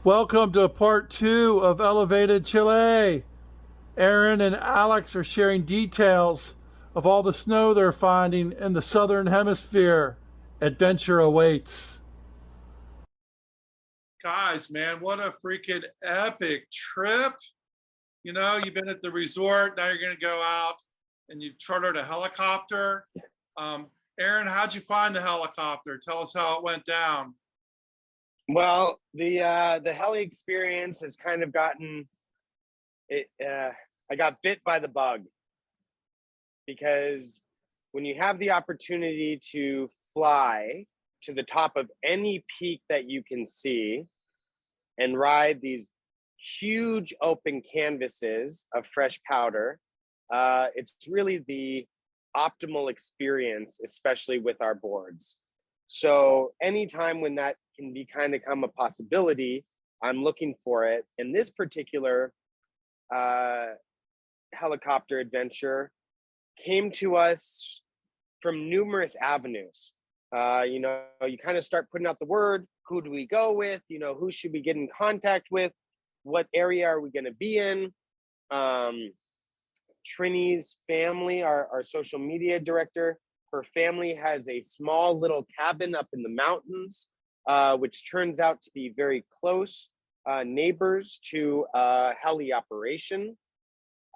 Welcome to part two of Elevated Chile. Aaron and Alex are sharing details of all the snow they're finding in the southern hemisphere. Adventure awaits. Guys, man, what a freaking epic trip. You know, you've been at the resort, now you're going to go out and you've chartered a helicopter. Um, Aaron, how'd you find the helicopter? Tell us how it went down. Well, the heli experience has kind of gotten it. I got bit by the bug because when you have the opportunity to fly to the top of any peak that you can see and ride these huge open canvases of fresh powder, it's really the optimal experience, especially with our boards. So anytime when that can become a possibility, I'm looking for it. And this particular helicopter adventure came to us from numerous avenues. You kind of start putting out the word, who do we go with? Who should we get in contact with? What area are we going to be in? Trini's family, our social media director, her family has a small little cabin up in the mountains, which turns out to be very close neighbors to a heli operation.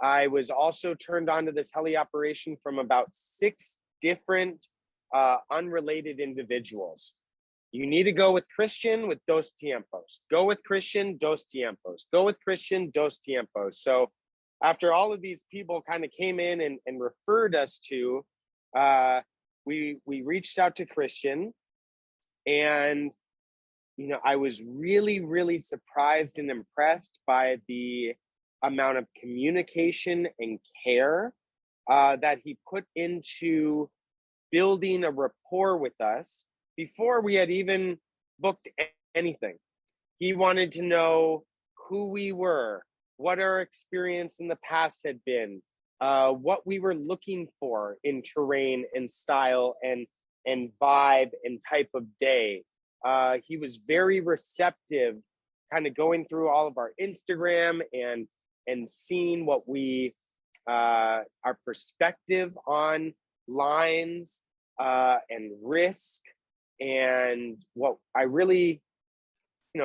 I was also turned on to this heli operation from about 6 different unrelated individuals. You need to go with Christian with dos tiempos. Go with Christian, dos tiempos. Go with Christian, dos tiempos. So after all of these people kind of came in and referred us to, we reached out to Christian, and I was really, really surprised and impressed by the amount of communication and care that he put into building a rapport with us before we had even booked anything. He wanted to know who we were, what our experience in the past had been, what we were looking for in terrain and style and vibe and type of day. He was very receptive, kind of going through all of our Instagram and seeing what our perspective on lines and risk, and what I really,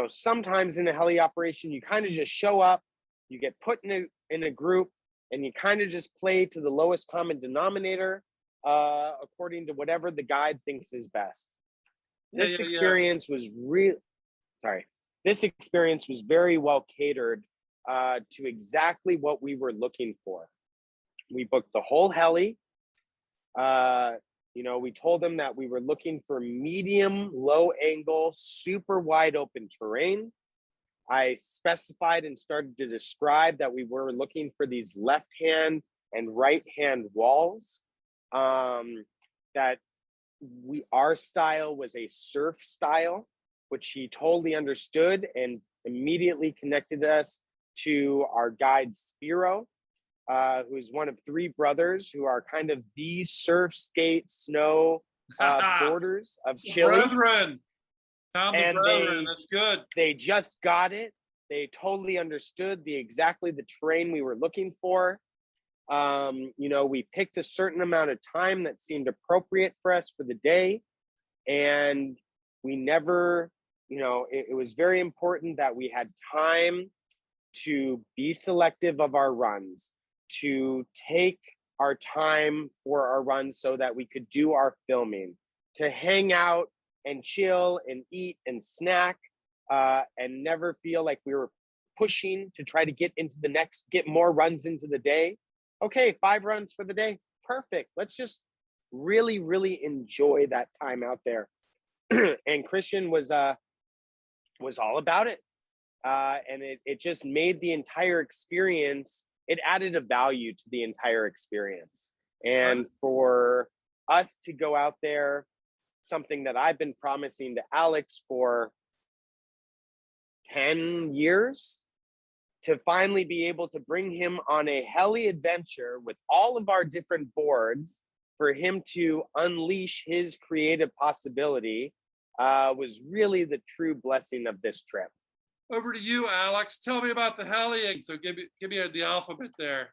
sometimes in a heli operation, you kind of just show up, you get put in a group, and you kind of just play to the lowest common denominator according to whatever the guide thinks is best. This experience was very well catered to exactly what we were looking for. We booked the whole heli. We told them that we were looking for medium, low angle, super wide open terrain. I specified and started to describe that we were looking for these left hand and right hand walls, that our style was a surf style, which he totally understood and immediately connected us to our guide Spiro, who's one of 3 brothers who are kind of the surf, skate, snow borders of Chile. Brethren. Found the brethren. That's good. They just got it. They totally understood exactly the terrain we were looking for. We picked a certain amount of time that seemed appropriate for us for the day. And we never, it was very important that we had time to be selective of our runs, to take our time for our runs so that we could do our filming, to hang out and chill and eat and snack, and never feel like we were pushing to try to get more runs into the day. Okay, 5 runs for the day. Perfect. Let's just really, really enjoy that time out there. And Christian was all about it. And it just made the entire experience, it added a value to the entire experience. And for us to go out there, something that I've been promising to Alex for 10 years, to finally be able to bring him on a heli adventure with all of our different boards, for him to unleash his creative possibility, was really the true blessing of this trip. over to you, Alex. Tell me about the heliing. So give me the alphabet there.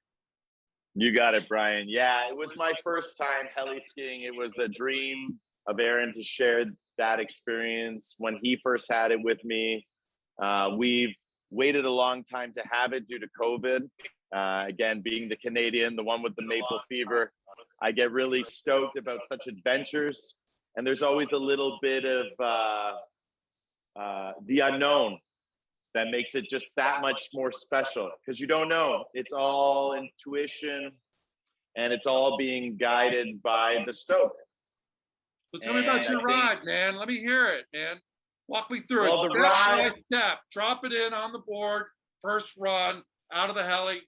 You got it, Brian. Yeah, it was my first time heli skiing. It was a dream of Aaron to share that experience when he first had it with me. We've waited a long time to have it due to COVID. Again, being the Canadian, the one with the maple fever, I get really stoked about such adventures. And there's always a little bit of the unknown that makes it just that much more special, because you don't know. It's all intuition, and it's all being guided by the stoke. So tell me about your ride, man. Let me hear it, man. Walk me through Well, it. the Step ride- by step. Drop it in on the board. First run out of the heli.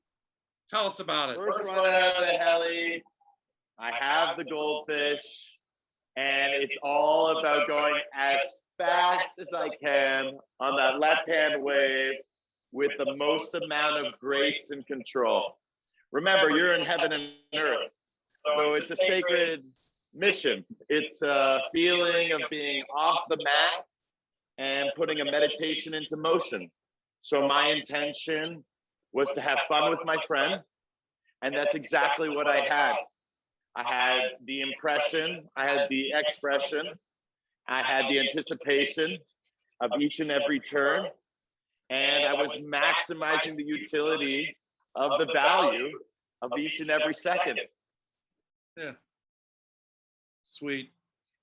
Tell us about it. First run out of the heli, I have the goldfish, and it's all about going as fast as I can on that left-hand wave with the most amount of grace and control. Remember, you're in heaven and earth, so it's a sacred mission. It's a feeling of being off the mat and putting a meditation into motion. So my intention was to have fun with my friend, and that's exactly what I had. I had the impression, I had the expression, I had the anticipation of each and every turn, and I was maximizing the utility of the value of each and every second. Yeah. Sweet.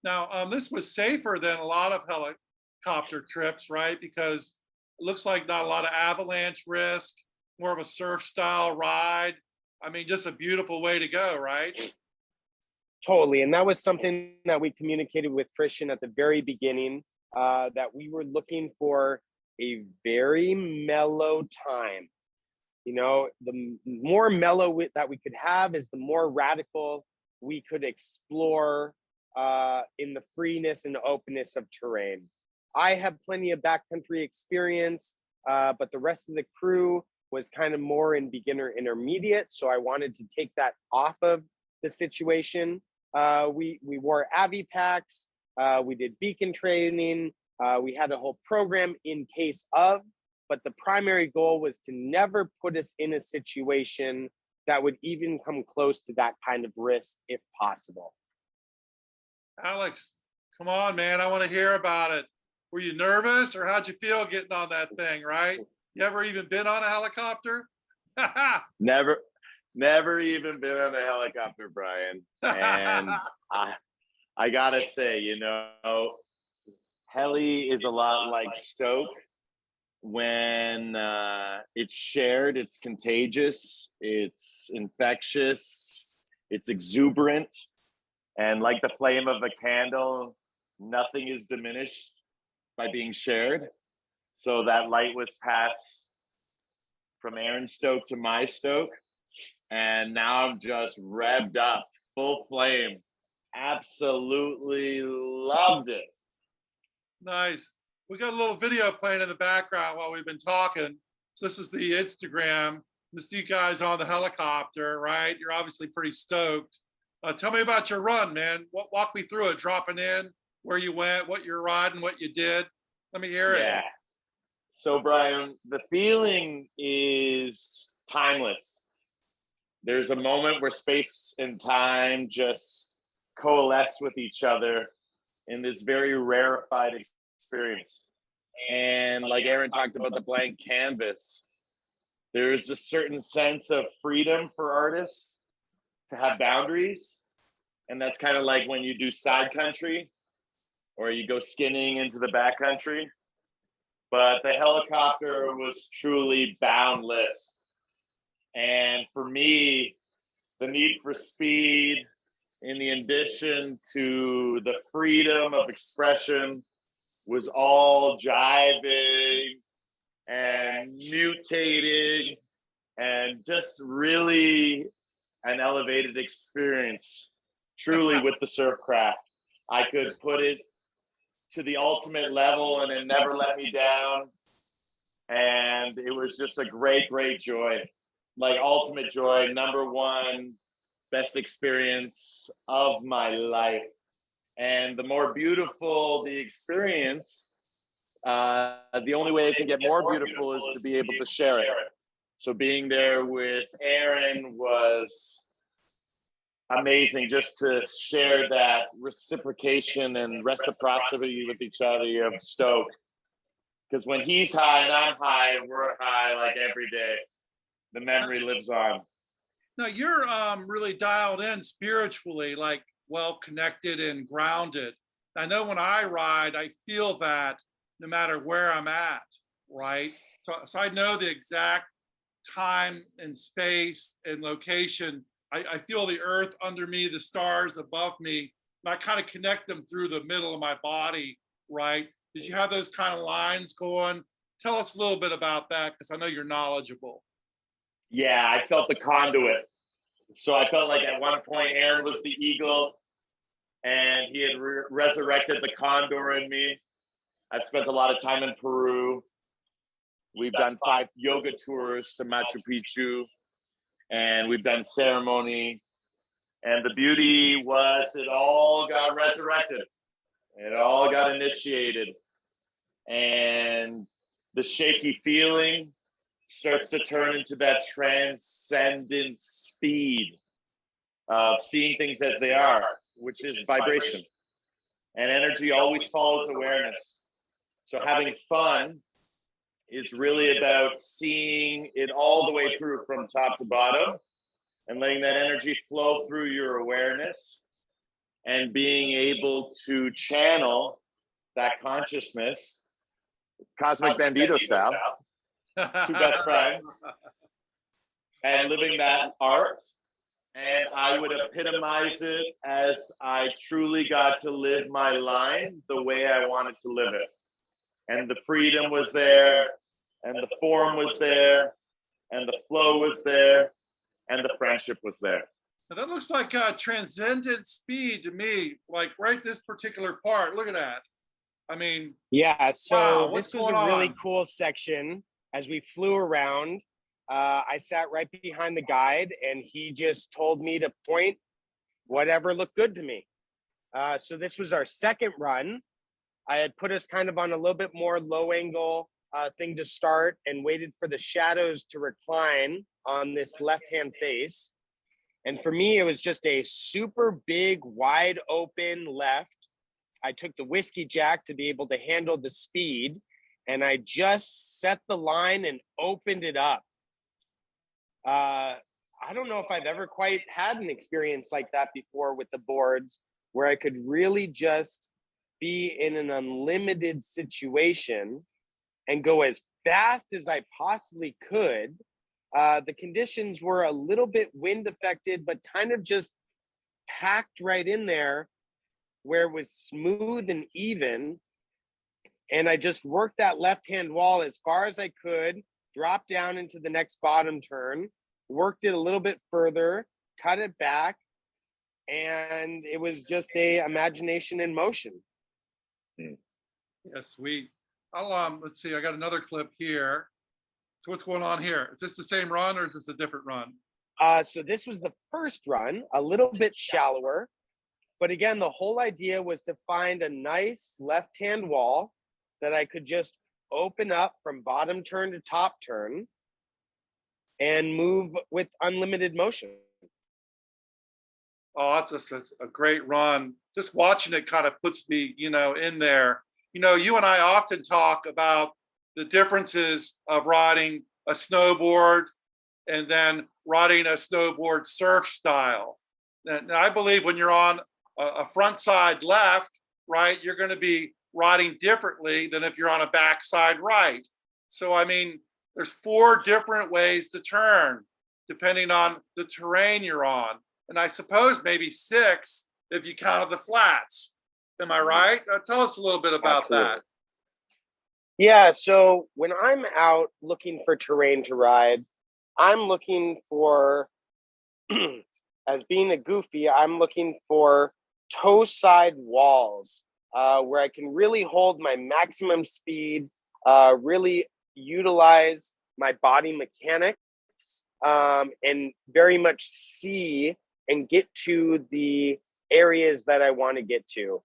Now, this was safer than a lot of helicopter trips, right? Because it looks like not a lot of avalanche risk, more of a surf style ride. I mean, just a beautiful way to go, right? Totally. And that was something that we communicated with Christian at the very beginning, that we were looking for a very mellow time. You know, the more mellow that we could have is the more radical we could explore in the freeness and openness of terrain. I have plenty of backcountry experience, but the rest of the crew was kind of more in beginner intermediate. So I wanted to take that off of the situation. We wore Avi packs, we did beacon training, we had a whole program in case of, but the primary goal was to never put us in a situation that would even come close to that kind of risk if possible. Alex, come on, man. I want to hear about it. Were you nervous, or how'd you feel getting on that thing, right? You ever even been on a helicopter? Never even been on a helicopter, Brian. And I gotta say, you know, heli is a lot like stoke. When it's shared, it's contagious, it's infectious, it's exuberant, and like the flame of a candle, nothing is diminished by being shared. So that light was passed from Aaron's stoke to my stoke, and now I'm just revved up, full flame. Absolutely loved it. Nice. We got a little video playing in the background while we've been talking. So this is the Instagram. To see you guys on the helicopter, right? You're obviously pretty stoked. Tell me about your run, man. Walk me through it, dropping in, where you went, what you're riding, what you did. Let me hear it. Yeah. So, Brian, the feeling is timeless. There's a moment where space and time just coalesce with each other in this very rarefied experience. And like Aaron talked about the blank canvas, there's a certain sense of freedom for artists to have boundaries. And that's kind of like when you do side country or you go skinning into the backcountry. But the helicopter was truly boundless. And for me, the need for speed, in the addition to the freedom of expression, was all jiving and mutating and just really an elevated experience, truly, with the surf craft. I could put it to the ultimate level and it never let me down. And it was just a great, great joy. Like ultimate joy, number one, best experience of my life. And the more beautiful the experience, the only way it can get more beautiful is to be able to share it. So being there with Aaron was amazing, just to share that reciprocation and reciprocity with each other of stoke. Because when he's high and I'm high and we're high like every day, the memory lives on. Now you're really dialed in spiritually, like well connected and grounded. I know when I ride, I feel that no matter where I'm at, right? So I know the exact time and space and location. I feel the earth under me, the stars above me, and I kind of connect them through the middle of my body, right? Did you have those kind of lines going? Tell us a little bit about that, because I know you're knowledgeable. Yeah, I felt the conduit. So I felt like at one point Aaron was the eagle and he had resurrected the condor in me. I've spent a lot of time in Peru. We've done 5 yoga tours to Machu Picchu, and we've done ceremony. And the beauty was it all got resurrected. It all got initiated. And the shaky feeling starts to turn into that transcendent speed of seeing things as they are, which is vibration. And energy always follows awareness. So having fun is really about seeing it all the way through from top to bottom and letting that energy flow through your awareness and being able to channel that consciousness, Cosmic Bandito style, 2 best friends, and living that art. And I would epitomize it as I truly got to live my line the way I wanted to live it. And the freedom was there, and the form was there, and the flow was there, and the friendship was there. Now that looks like transcendent speed to me, like right this particular part. Look at that. I mean, Yeah, so wow, this was a really cool section. As we flew around, I sat right behind the guide and he just told me to point whatever looked good to me. So this was our second run. I had put us kind of on a little bit more low angle thing to start and waited for the shadows to recline on this left-hand face. And for me, it was just a super big, wide open left. I took the whiskey jack to be able to handle the speed, and I just set the line and opened it up. I don't know if I've ever quite had an experience like that before with the boards, where I could really just be in an unlimited situation and go as fast as I possibly could. The conditions were a little bit wind affected, but kind of just packed right in there where it was smooth and even. And I just worked that left-hand wall as far as I could, dropped down into the next bottom turn, worked it a little bit further, cut it back, and it was just a imagination in motion. Yeah, sweet. I'll let's see, I got another clip here. So what's going on here? Is this the same run or is this a different run? So this was the first run, a little bit shallower. But again, the whole idea was to find a nice left-hand wall that I could just open up from bottom turn to top turn and move with unlimited motion. Oh, that's just a great run. Just watching it kind of puts me, in there. You and I often talk about the differences of riding a snowboard and then riding a snowboard surf style. And I believe when you're on a front side left, right, you're going to be riding differently than if you're on a back side right. So, I mean, there's 4 different ways to turn depending on the terrain you're on. And I suppose maybe 6 if you counted the flats. Am I right? Tell us a little bit about that. Yeah, so when I'm out looking for terrain to ride, I'm looking for, as being a goofy, I'm looking for toe side walls where I can really hold my maximum speed, really utilize my body mechanics, and very much see and get to the areas that I want to get to.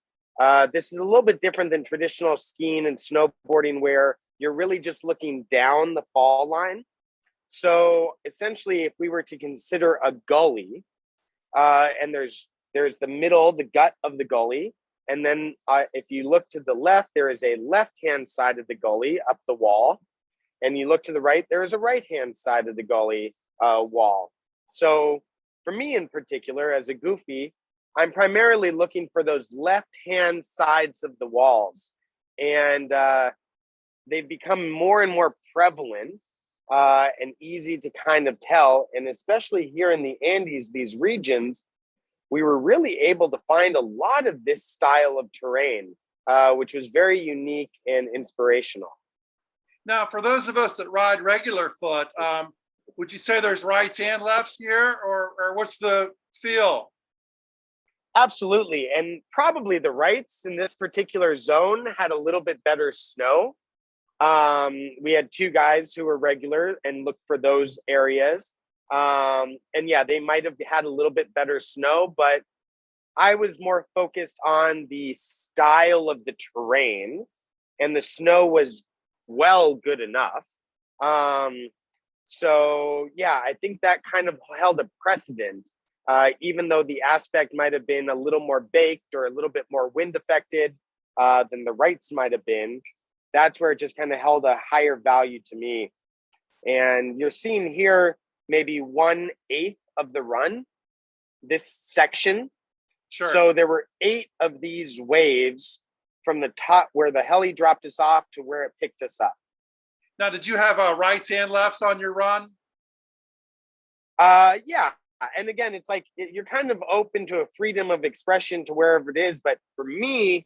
This is a little bit different than traditional skiing and snowboarding, where you're really just looking down the fall line. So essentially, if we were to consider a gully, and there's the middle, the gut of the gully, and then if you look to the left, there is a left-hand side of the gully up the wall, and you look to the right, there is a right-hand side of the gully wall. So for me in particular, as a goofy, I'm primarily looking for those left-hand sides of the walls, and they've become more and more prevalent and easy to kind of tell. And especially here in the Andes, these regions, we were really able to find a lot of this style of terrain, which was very unique and inspirational. Now, for those of us that ride regular foot, would you say there's rights and lefts here, or what's the feel? Absolutely. And probably the rights in this particular zone had a little bit better snow. We had two guys who were regular and looked for those areas. And yeah, they might have had a little bit better snow, but I was more focused on the style of the terrain, and the snow was well good enough. So yeah, I think that kind of held a precedent, even though the aspect might have been a little more baked or a little bit more wind affected than the rights might have been. That's where it just kind of held a higher value to me. And you're seeing here maybe 1/8 of the run, this section. Sure. So there were 8 of these waves from the top where the heli dropped us off to where it picked us up. Now, did you have rights and lefts on your run? Yeah. And again, it's like you're kind of open to a freedom of expression to wherever it is. But for me,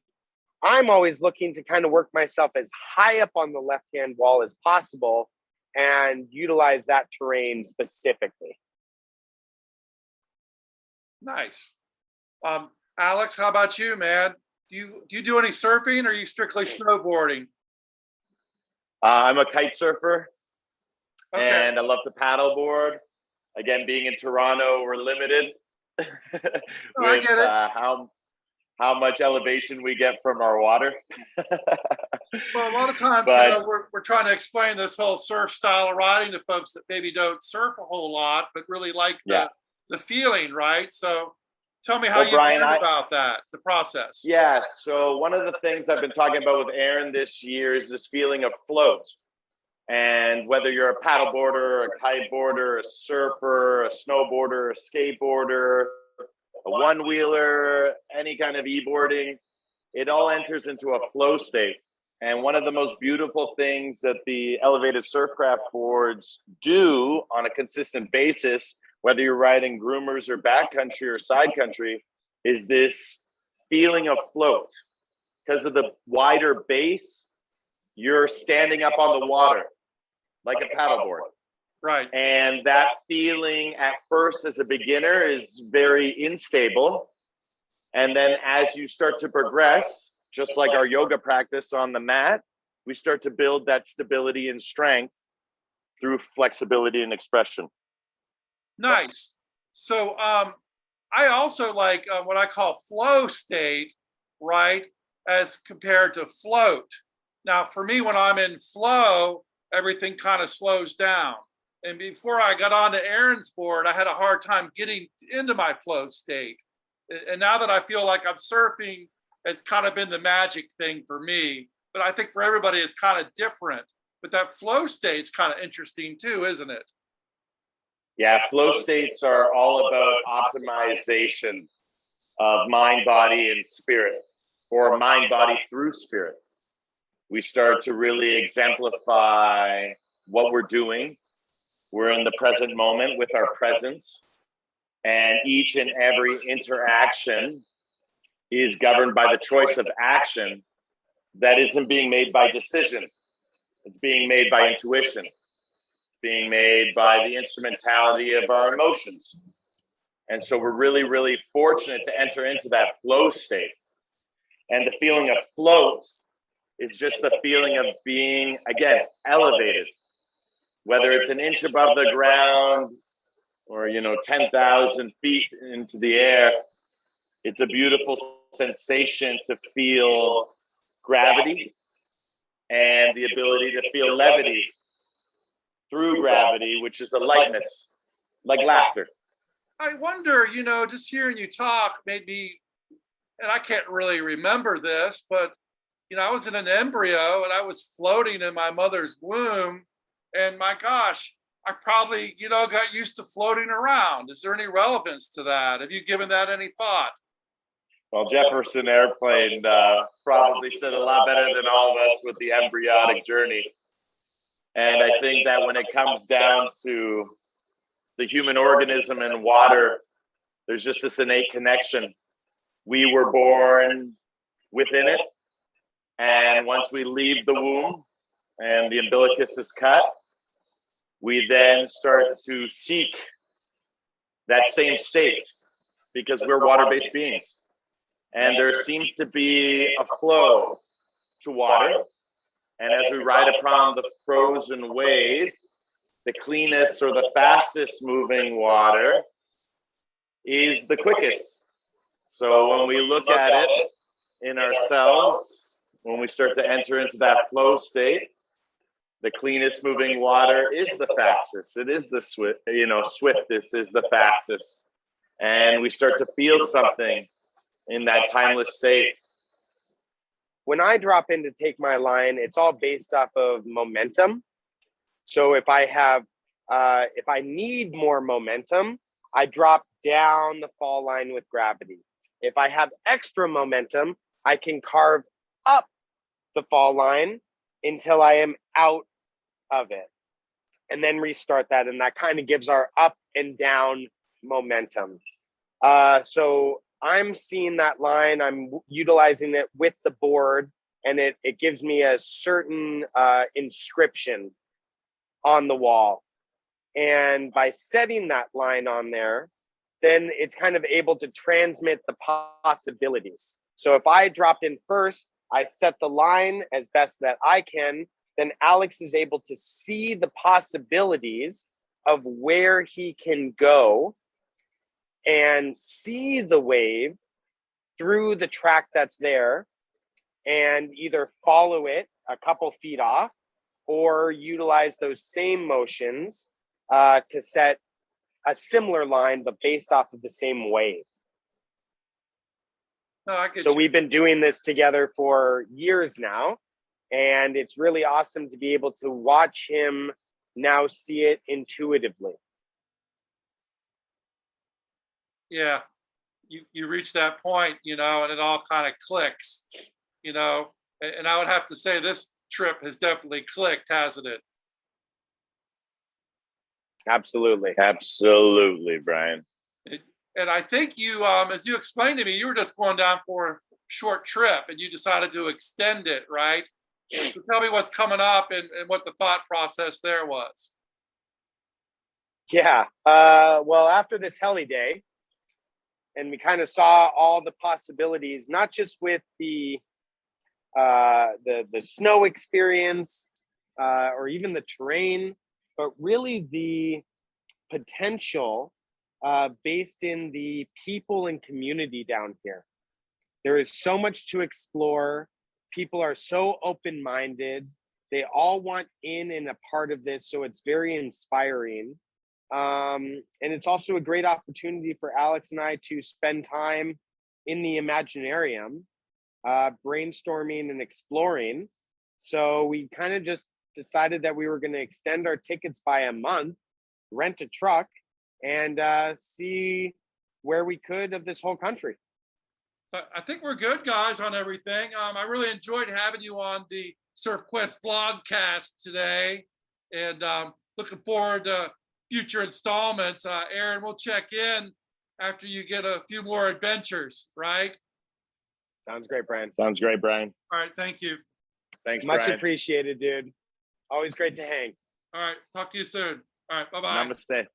I'm always looking to kind of work myself as high up on the left-hand wall as possible and utilize that terrain specifically. Nice. Alex, how about you, man? Do you do any surfing, or are you strictly snowboarding? I'm a kite surfer, Okay. and I love to paddleboard. Again, being in Toronto, we're limited I with get it. how much elevation we get from our water. Well, a lot of times, But we're trying to explain this whole surf style of riding to folks that maybe don't surf a whole lot, but really like yeah, the feeling, right? So tell me how well, you Brian, learned about that, the process. yeah. So one of the things I've been talking about with Aaron this year is this feeling of float. And whether you're a paddleboarder, a kiteboarder, a surfer, a snowboarder, a skateboarder, a one-wheeler, any kind of e-boarding, it all enters into a flow state. And one of the most beautiful things that the elevated surfcraft boards do on a consistent basis, whether you're riding groomers or backcountry or side country, is this feeling of float. Because of the wider base, you're standing up on the water like a paddleboard. Right. And that feeling at first as a beginner is very unstable. And then as you start to progress, just like our yoga practice on the mat, we start to build that stability and strength through flexibility and expression. Nice. So I also like what I call flow state, right, as compared to float. Now, for me, when I'm in flow, everything kind of slows down. And before I got onto Aaron's board, I had a hard time getting into my flow state. And now that I feel like I'm surfing, it's kind of been the magic thing for me. But I think for everybody, it's kind of different. But that flow state's kind of interesting too, isn't it? Yeah, flow states are all about optimization of mind, body, and spirit, or mind, body through spirit. We start to really exemplify what we're doing. We're in the present moment with our presence, and each and every interaction is governed by the choice of action that isn't being made by decision. It's being made by intuition. It's being made by the instrumentality of our emotions. And so we're really, really fortunate to enter into that flow state. And the feeling of float is just the feeling of being, again, elevated. Whether it's an inch above the ground or, 10,000 feet into the air, it's a beautiful sensation to feel gravity and the ability to feel levity through gravity, which is a lightness, like laughter. I wonder, you know, just hearing you talk made me, and I can't really remember this, but, you know, I was in an embryo and I was floating in my mother's womb. And my gosh, I probably, you know, got used to floating around. Is there any relevance to that? Have you given that any thought? Well, Jefferson Airplane probably said a lot better than all of us with the embryonic journey. And I think that when it comes down to the human organism and water, there's just this innate connection. We were born within it. And once we leave the womb and the umbilicus is cut, we then start to seek that same state because we're water-based beings. And there seems to be a flow to water. And as we ride upon the frozen wave, the cleanest or the fastest moving water is the quickest. So when we look at it in ourselves, when we start to enter into that flow state, the cleanest moving water is the fastest. It is the swiftest is the fastest. And we start to feel something in that timeless state. When I drop in to take my line, it's all based off of momentum. So if I need more momentum, I drop down the fall line with gravity. If I have extra momentum, I can carve up the fall line until I am out of it and then restart that. And that kind of gives our up and down momentum. So I'm seeing that line, I'm utilizing it with the board, and it gives me a certain inscription on the wall. And by setting that line on there, then it's kind of able to transmit the possibilities. So if I dropped in first, I set the line as best that I can, then Alex is able to see the possibilities of where he can go and see the wave through the track that's there and either follow it a couple feet off or utilize those same motions to set a similar line, but based off of the same wave. No, So we've been doing this together for years now, and it's really awesome to be able to watch him now see it intuitively. Yeah, you reach that point, you know, and it all kind of clicks, you know, and I would have to say this trip has definitely clicked, hasn't it? Absolutely. Absolutely, Brian. And I think you, as you explained to me, you were just going down for a short trip and you decided to extend it, right? So tell me what's coming up and what the thought process there was. Yeah. Well, after this heli day, and we kind of saw all the possibilities, not just with the snow experience or even the terrain, but really the potential based in the people and community down here. There is so much to explore. People are so open-minded. They all want in and a part of this, so it's very inspiring. And it's also a great opportunity for Alex and I to spend time in the Imaginarium, brainstorming and exploring. So we kind of just decided that we were going to extend our tickets by a month, rent a truck, and see where we could of this whole country. So I think we're good, guys, on everything. I really enjoyed having you on the Surf Quest vlogcast today, and looking forward to future installments. Aaron, we'll check in after you get a few more adventures, right? Sounds great, Brian. Sounds great, Brian. All right, thank you. Thanks, Much Brian. appreciated, dude. Always great to hang. All right, talk to you soon. All right, bye-bye. Namaste.